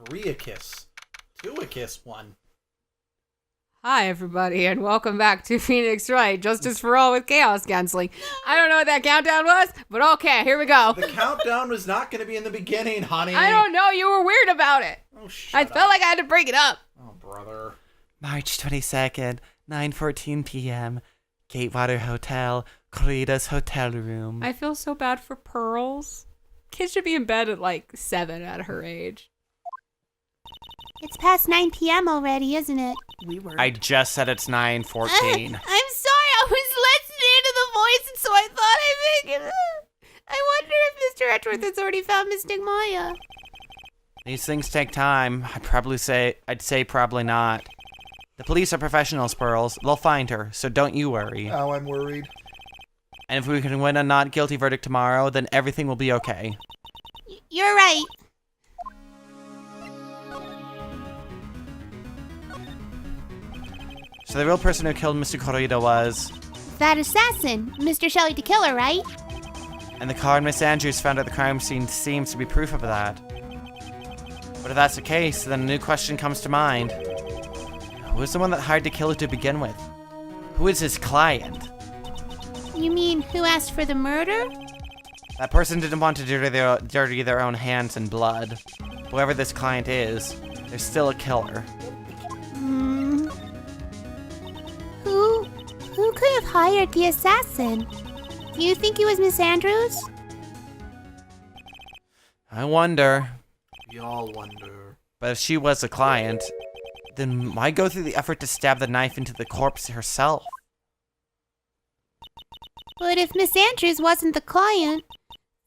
3-a-kiss. 2-a-kiss one. Hi, everybody, and welcome back to Phoenix Wright Justice for All with Chaos Canceling. I don't know what that countdown was, but okay, here we go. The countdown was not going to be in the beginning, honey. I don't know. You were weird about it. Oh, shut I up. felt like I had to break it up. Oh, brother. March 22nd, 9:14 p.m., Gatewater Hotel, Corrida's hotel room. I feel so bad for Pearls. Kids should be in bed at like 7 at her age. It's past 9 p.m. already, isn't it? We were. I just said it's 9:14. I'm sorry, I was listening to the voice, and so I thought I'd make it. I wonder if Mr. Edgeworth has already found Mystic Maya. These things take time. I'd say probably not. The police are professionals, Pearls. They'll find her, so don't you worry. Oh, I'm worried. And if we can win a not guilty verdict tomorrow, then everything will be okay. You're right. So the real person who killed Mr. Corrida was... That assassin, Mr. Shelley the Killer, right? And the car Miss Andrews found at the crime scene seems to be proof of that. But if that's the case, then a new question comes to mind. Who is the one that hired the killer to begin with? Who is his client? You mean who asked for the murder? That person didn't want to dirty their own hands in blood. Whoever this client is, they're still a killer. Who could have hired the assassin? Do you think it was Miss Andrews? I wonder. We all wonder. But if she was the client, then why go through the effort to stab the knife into the corpse herself? But if Miss Andrews wasn't the client,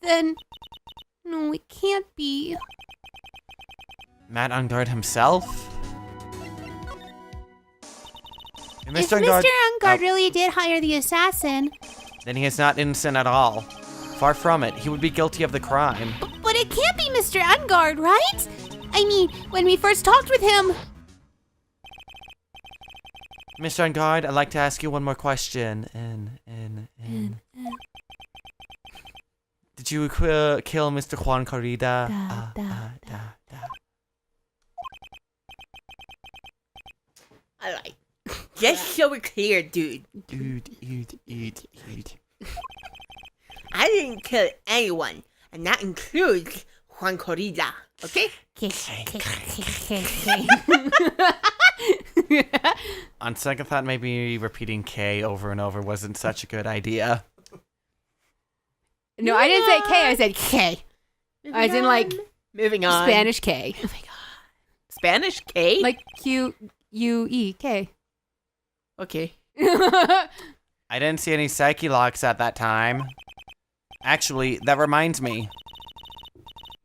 then... No, it can't be. Matt Ungard himself? If Mr. Ungard really did hire the assassin... Then he is not innocent at all. Far from it, he would be guilty of the crime. But it can't be Mr. Ungard, right? I mean, when we first talked with him... Mr. Ungard, I'd like to ask you one more question. Did you kill Mr. Juan Corrida? Alright. Just so we're clear, dude. I didn't kill anyone, and that includes Juan Corrida, okay? On second thought, maybe repeating K over and over wasn't such a good idea. No, I didn't say K. I said K. As in like Moving on. Spanish K. Oh my god. Spanish K? Like Q-U-E-K. Okay. I didn't see any psyche locks at that time. Actually, that reminds me.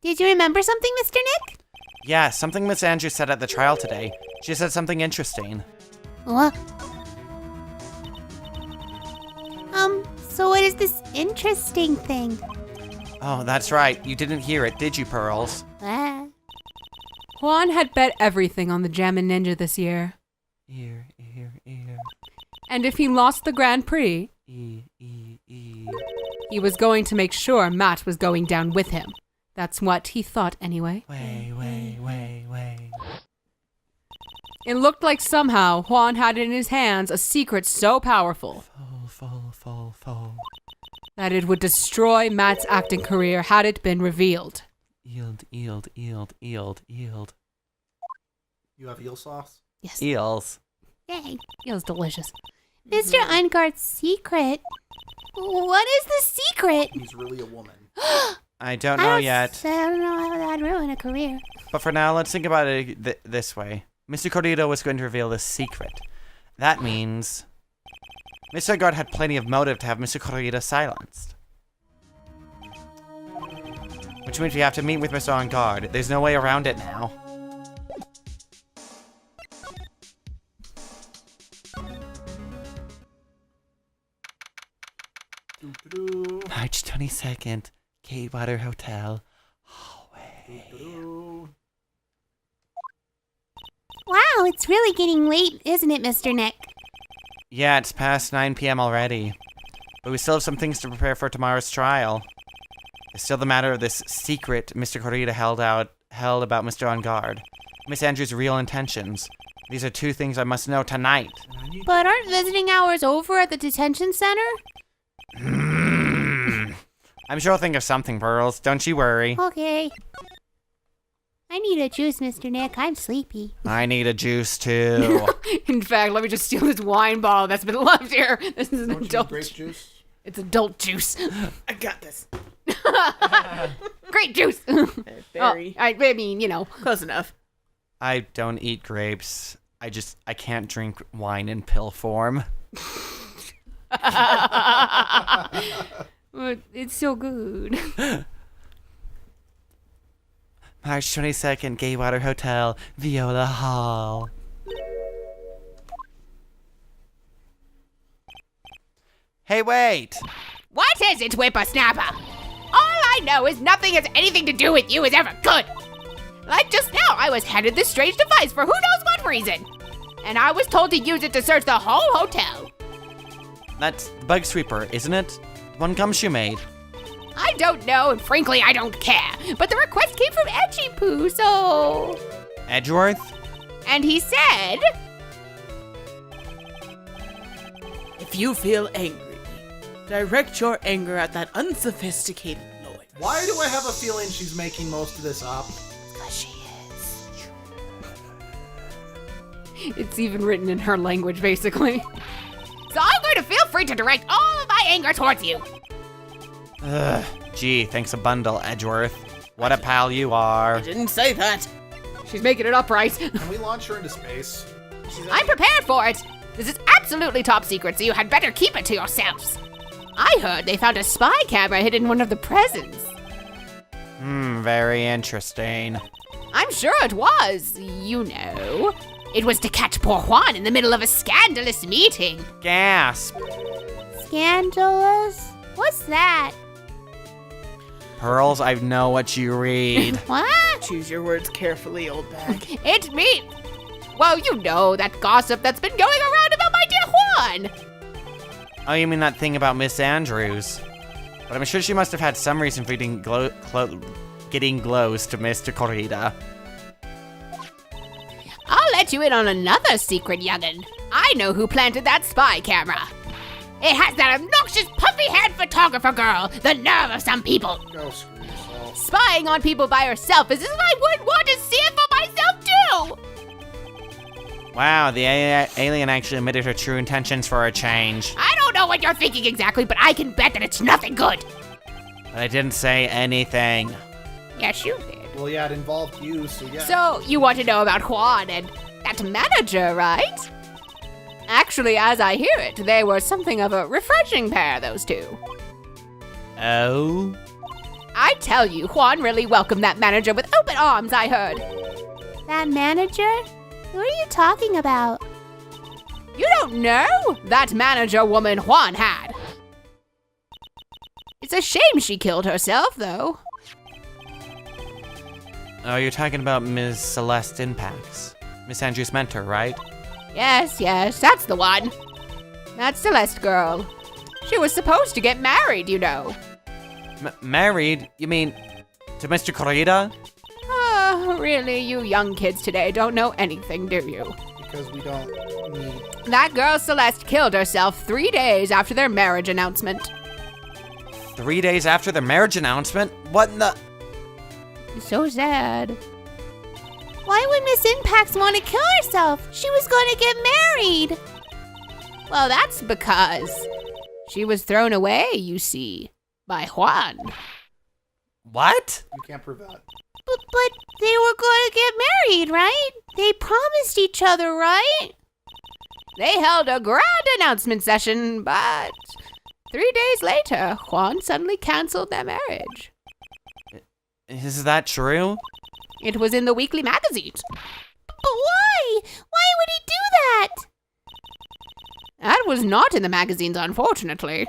Did you remember something, Mr. Nick? Yeah, something Miss Andrews said at the trial today. She said something interesting. What? So what is this interesting thing? Oh, that's right. You didn't hear it, did you, Pearls? Juan had bet everything on the Jammin' Ninja this year. Ear. And if he lost the Grand Prix, E. he was going to make sure Matt was going down with him. That's what he thought anyway. Way. It looked like somehow Juan had in his hands a secret so powerful Fall. that it would destroy Matt's acting career had it been revealed. Yield. You have eel sauce? Yes. Eels. Yay. It was delicious. Mr. Ungard's secret? What is the secret? He's really a woman. I don't know yet. I don't know how that'd ruin a career. But for now, let's think about it this way. Mr. Corrida was going to reveal this secret. That means... Mr. Ungard had plenty of motive to have Mr. Corrida silenced. Which means we have to meet with Mr. Ungard. There's no way around it now. March 22nd, Gatewater Hotel, hallway. Wow, it's really getting late, isn't it, Mr. Nick? Yeah, it's past 9 p.m. already. But we still have some things to prepare for tomorrow's trial. There's still the matter of this secret Mr. Corrida held out held about Mr. On Guard. Miss Andrews' real intentions. These are two things I must know tonight. But aren't visiting hours over at the detention center? I'm sure I'll think of something, Pearls. Don't you worry. Okay. I need a juice, Mr. Nick. I'm sleepy. I need a juice, too. In fact, let me just steal this wine bottle that's been left here. This is an Don't you adult. grape juice? It's adult juice. I got this. Great juice. Very I mean, you know. close enough. I don't eat grapes. I can't drink wine in pill form. But it's so good. March 22nd, Gaywater Hotel, Viola Hall. Hey, wait! What is it, whippersnapper? All I know is nothing has anything to do with you is ever good. Like just now, I was handed this strange device for who knows what reason. And I was told to use it to search the whole hotel. That's the bug sweeper, isn't it? The one Gumshoe made. I don't know, and frankly, I don't care. But the request came from Edgy Poo, so... Edgeworth? And he said... If you feel angry, direct your anger at that unsophisticated noise. Why do I have a feeling she's making most of this up? Because she is. It's even written in her language, basically. So I'm going to feel free to direct all of my anger towards you. Ugh. Gee, thanks a bundle, Edgeworth. What a pal you are. I didn't say that. She's making it up right. Can we launch her into space? I'm prepared for it. This is absolutely top secret, so you had better keep it to yourselves. I heard they found a spy camera hidden in one of the presents. Very interesting. I'm sure it was, you know. It was to catch poor Juan in the middle of a scandalous meeting. Gasp! Scandalous? What's that? Pearls, I know what you read. What? Choose your words carefully, old bag. It me. Well, you know, that gossip that's been going around about my dear Juan. Oh, you mean that thing about Miss Andrews? But I'm sure she must have had some reason for getting glows to Mr. Corrida. I'll let you in on another secret, young'un. I know who planted that spy camera. It has that obnoxious puffy-haired photographer girl. The nerve of some people. Go screw yourself. Spying on people by herself is as if I wouldn't want to see it for myself, too. Wow, the alien actually admitted her true intentions for a change. I don't know what you're thinking exactly, but I can bet that it's nothing good. But I didn't say anything. Yes, you did. Well, yeah, it involved you, so yeah. So, you want to know about Juan and that manager, right? Actually, as I hear it, they were something of a refreshing pair, those two. Oh? I tell you, Juan really welcomed that manager with open arms, I heard. That manager? Who are you talking about? You don't know? That manager woman Juan had. It's a shame she killed herself, though. Oh, you're talking about Ms. Celeste Impacts. Miss Andrews' mentor, right? Yes, that's the one. That Celeste girl. She was supposed to get married, you know. Married? You mean to Mr. Corrida? Oh, really, you young kids today don't know anything, do you? Because we don't need... That girl Celeste killed herself 3 days after their marriage announcement. 3 days after the marriage announcement? What in the... So sad. Why would Miss Impax want to kill herself? She was going to get married. Well, that's because she was thrown away, you see, by Juan. What? You can't prove that. But they were going to get married, right? They promised each other, right? They held a grand announcement session, but 3 days later, Juan suddenly canceled their marriage. Is that true? It was in the weekly magazines. But why? Why would he do that? That was not in the magazines, unfortunately.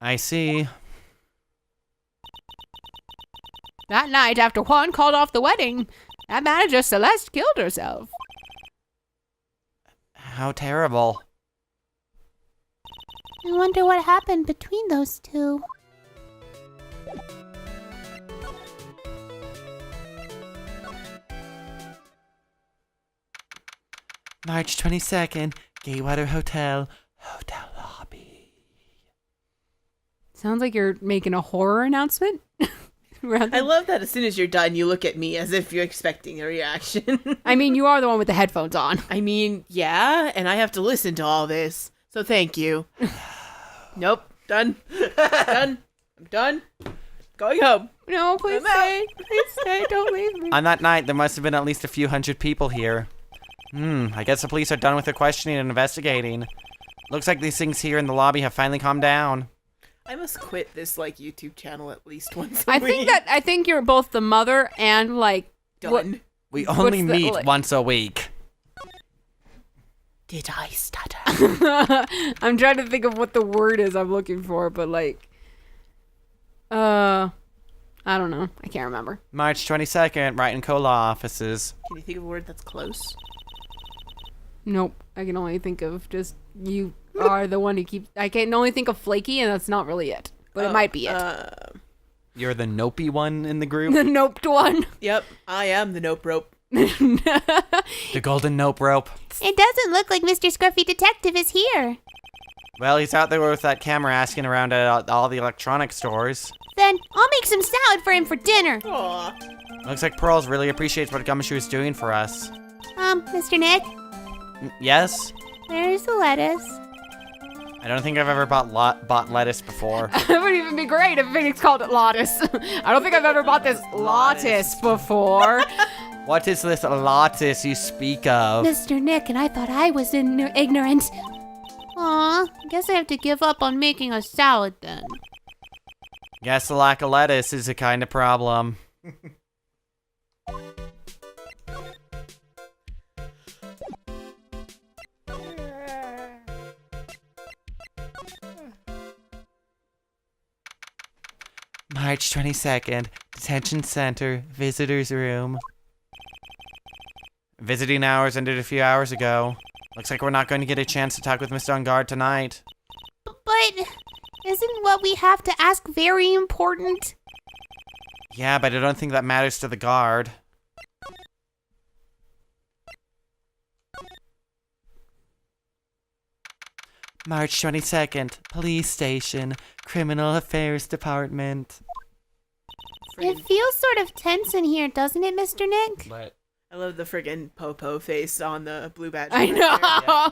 I see. That night, after Juan called off the wedding, that manager Celeste killed herself. How terrible. I wonder what happened between those two. March 22nd, Gaywater Hotel lobby. Sounds like you're making a horror announcement. I love that as soon as you're done, you look at me as if you're expecting a reaction. I mean, you are the one with the headphones on. I mean, yeah, and I have to listen to all this, so thank you. Nope, done. Done. I'm done. Going home. No, please stay. Please stay. Don't leave me. On that night, there must have been at least a few hundred people here. I guess the police are done with their questioning and investigating. Looks like these things here in the lobby have finally calmed down. I must quit this, YouTube channel at least once a I week. think you're both the mother and, Done. We only What's the- meet like- once a week. Did I stutter? I'm trying to think of what the word is I'm looking for, but, I don't know. I can't remember. March 22nd, Wright & Co. law offices. Can you think of a word that's close? Nope. I can only think of just you are the one who keeps. I can only think of flaky, and that's not really it. But it might be it. You're the nopey one in the group? The noped one. Yep, I am the nope rope. The golden nope rope. It doesn't look like Mr. Scruffy Detective is here. Well, he's out there with that camera asking around at all the electronic stores. Then I'll make some salad for him for dinner. Aw. Looks like Pearls really appreciates what Gumshoe is doing for us. Mr. Nick, Yes? where's the lettuce? I don't think I've ever bought lettuce before. It would even be great if Phoenix called it Lotus. I don't think I've ever bought this Lotus before. What is this lotus you speak of? Mr. Nick, and I thought I was ignorant. Aw, I guess I have to give up on making a salad then. Guess the lack of lettuce is a kind of problem. March 22nd, Detention Center, Visitors Room. Visiting hours ended a few hours ago. Looks like we're not going to get a chance to talk with Mr. On Guard tonight. But isn't what we have to ask very important? Yeah, but I don't think that matters to the guard. March 22nd, Police Station, Criminal Affairs Department. It feels sort of tense in here, doesn't it, Mr. Nick? What? I love the friggin' Popo face on the blue badge. I know.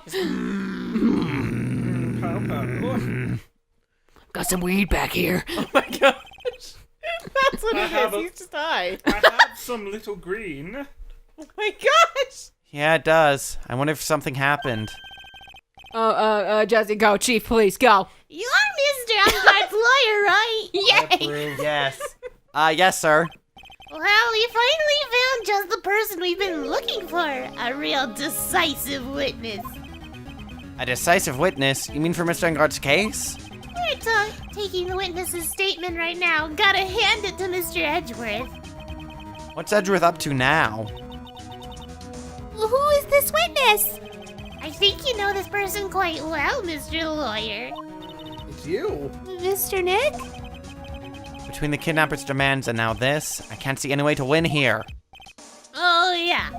Got some weed back here. Oh my gosh. That's what it is. He's just high. I have some little green. Oh my gosh. Yeah, it does. I wonder if something happened. Jesse, go. Chief, police, go. You're Mr. Unguard's lawyer, right? Yay! Yes. Yes, sir. Well, we finally found just the person we've been looking for. A real decisive witness. A decisive witness? You mean for Mr. Engart's case? We're taking the witness's statement right now. Gotta hand it to Mr. Edgeworth. What's Edgeworth up to now? Who is this witness? I think you know this person quite well, Mr. Lawyer. It's you. Mr. Nick? Between the kidnapper's demands and now this, I can't see any way to win here. Oh, yeah.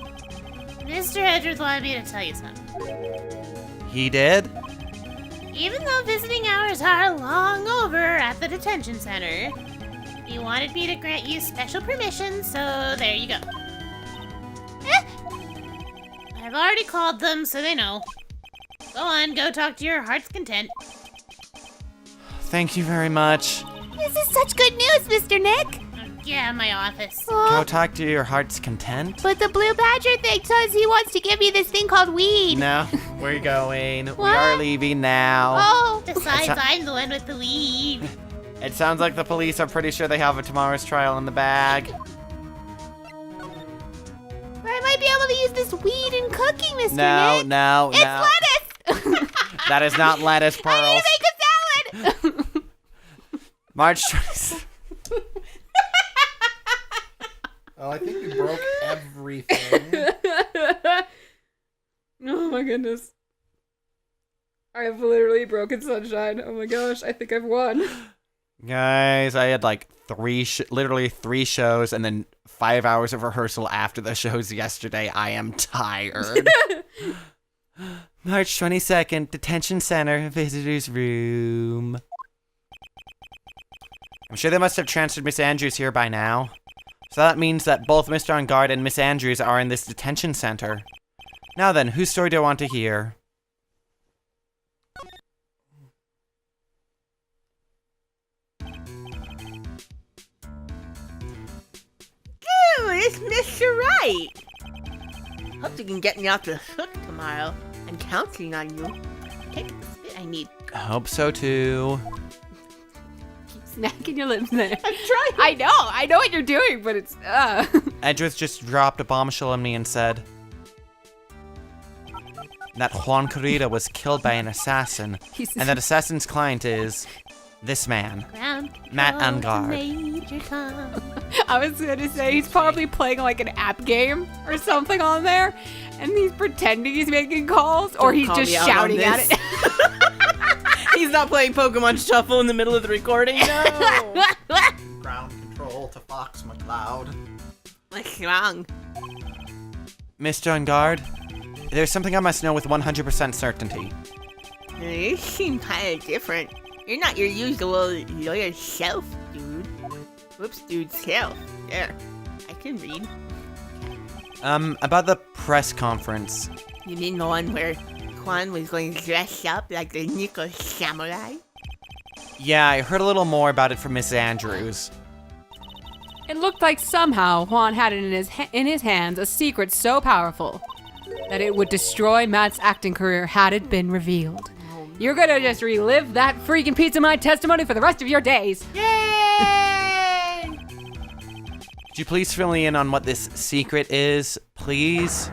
Mr. Edgeworth wanted me to tell you something. He did? Even though visiting hours are long over at the detention center, he wanted me to grant you special permission, so there you go. I've already called them, so they know. Go on, go talk to your heart's content. Thank you very much. This is such good news, Mr. Nick. Yeah, my office. Go talk to your heart's content? But the Blue Badger thing says he wants to give me this thing called weed. No, we're going. We What? are leaving now. Oh, besides, It's I'm the one with the weed. It sounds like the police are pretty sure they have a tomorrow's trial in the bag. I might be able to use this weed in cooking, Mr. No, Nick. no, It's no. lettuce! That is not lettuce, I Pearls. need to make a salad! March 20th. Oh, I think we broke everything. Oh my goodness. I have literally broken sunshine. Oh my gosh, I think I've won. Guys, I had like literally three shows and then 5 hours of rehearsal after the shows yesterday. I am tired. March 22nd, detention center, visitor's room. I'm sure they must have transferred Miss Andrews here by now. So that means that both Mr. On Guard and Miss Andrews are in this detention center. Now then, whose story do I want to hear? Ooh, it's Mr. Wright. Hope you can get me off the hook tomorrow. I'm counting on you. Take the spit I need. I hope so too. Keep smacking your lips there. I'm trying. I know what you're doing, but it's Edgeworth just dropped a bombshell on me and said that Juan Corrida was killed by an assassin, and that assassin's client is this man, Matt Angard. I was gonna say he's probably playing like an app game or something on there, and he's pretending he's making calls, or he's call just me out shouting on at this. it. He's not playing Pokemon Shuffle in the middle of the recording. No. Ground control to Fox McCloud. What's wrong? Mr. Angard, there's something I must know with 100% certainty. You seem kind of different. You're not your usual lawyer self, dude. Whoops, dude, self. There. I can read. About the press conference. You mean the one where Juan was going to dress up like the Nico Samurai? Yeah, I heard a little more about it from Miss Andrews. It looked like somehow Juan had in his hands a secret so powerful that it would destroy Matt's acting career had it been revealed. You're gonna just relive that freaking Pizza Mind testimony for the rest of your days. Yay! Could you please fill me in on what this secret is, please?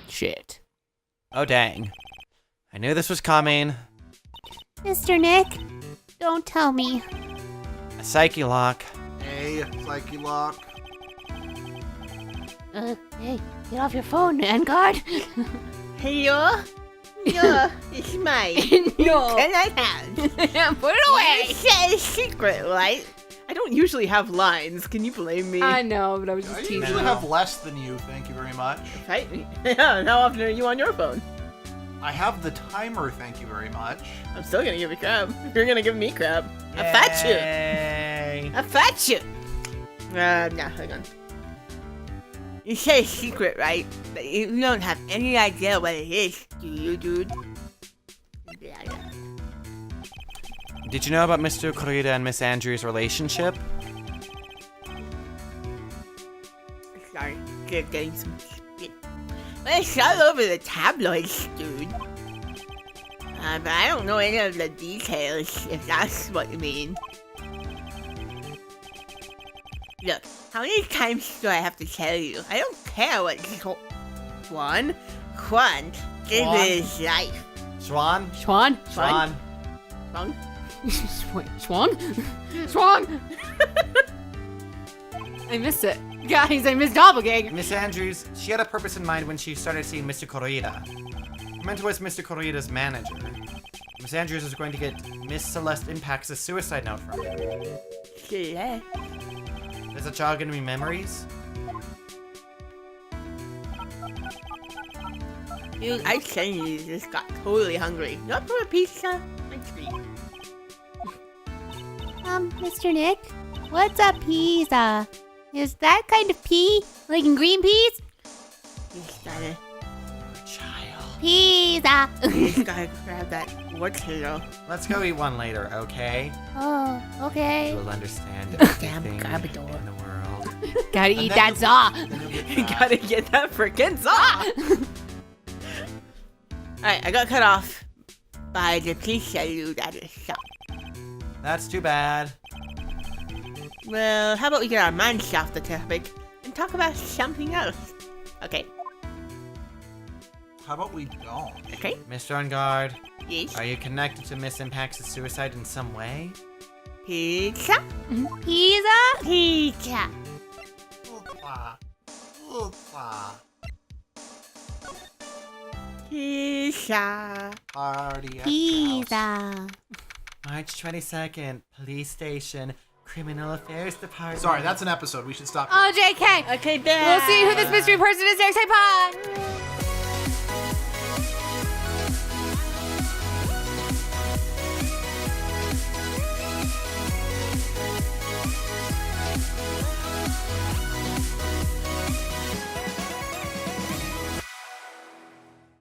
Shit. Oh, dang. I knew this was coming. Mr. Nick, don't tell me. A psyche lock. Hey, Psyche Lock. Hey, get off your phone, Angard. Hello? No, it's mine. No. Can I have? Put it away. You said a secret, right? I don't usually have lines. Can you blame me? I know, but I was I just teasing. usually have less than you, thank you very much. Fight me. Yeah, how often are you on your phone? I have the timer, thank you very much. I'm still gonna give you crap. You're gonna give me crap. I fat you. Yay. I fat you. Nah, hang on. You say a secret, right? But you don't have any idea what it is, do you, dude? Yeah. Did you know about Mr. Corrida and Miss Andrews' relationship? Sorry, getting some spit. Well, it's all over the tabloids, dude. But I don't know any of the details, if that's what you mean. Look, how many times do I have to tell you? I don't care what Juan gave Juan? his life. Swan? Schwan? Swan? Wrong? Schwan? Schwan? I missed it. Guys, I missed Doppelganger. Miss Andrews, she had a purpose in mind when she started seeing Mr. Corrida. Her mentor was Mr. Corrida's manager. Miss Andrews was going to get Miss Celeste Impact's suicide note from him. Yeah. Does that jog any memories? Dude, I suddenly just got totally hungry. Not for a pizza, a treat. Mr. Nick, what's a pizza? Is that kind of pea? Like in green peas? Just gotta, Pizza! just gotta grab that potato. Let's go eat one later, okay? Oh, okay. You'll understand Damn everything Gabador. in the world. Gotta eat that za. You gotta get that frickin' saw! Alright, I got cut off by the pizza dude at the shop. That's too bad. Well, how about we get our minds off the topic and talk about something else? Okay, How about we don't? okay, Mr. On Guard, yes. are you connected to Miss Impact's suicide in some way? Pizza? Pizza? Pizza. Oopah. Oopah. Pizza. Party at the house. Pizza. March 22nd, police station, Criminal Affairs Department. Sorry, that's an episode. We should stop. Oh, JK. Okay, bye. We'll see who this mystery person is next time. Bye.